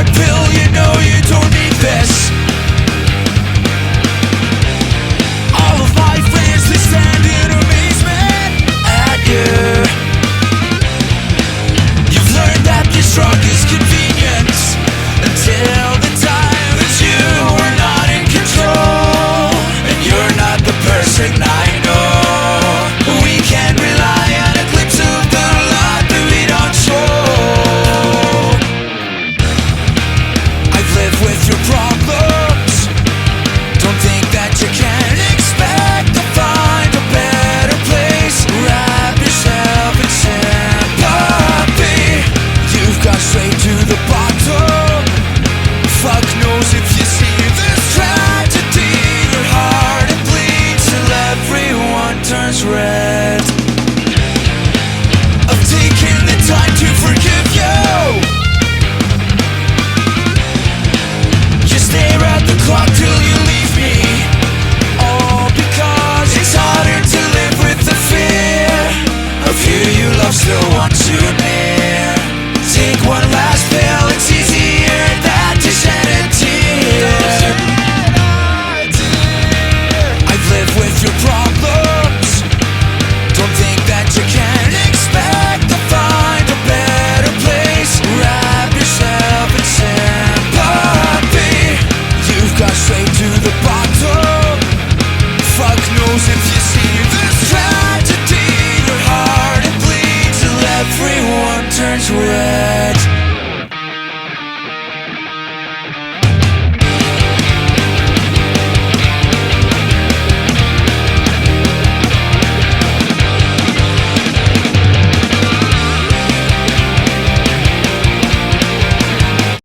heart pill, you know you don't need this. All of my friends, they stand in amazement at you. You've learned that this drug is convenience until the time that you are not in control. And you're not the person I know. We can rely on a glimpse of the light that we don't show. I've lived with your problems. Don't think that you can expect to find a better place. Wrap yourself in sympathy. You've gone straight to the bottom. Fuck knows if you see this tragedy. Your heart it bleeds till everyone turns red. I've taken the time to forgive you. You stare at the clock till you leave me. All because it's harder to live with the fear of who you love still wants you near. Take one last pill, it's easier than to shed a tear. I've lived with your problems. Don't think that you can expect to find a better place. Wrap yourself in sympathy. You've gone straight to the bottom. Fuck knows if you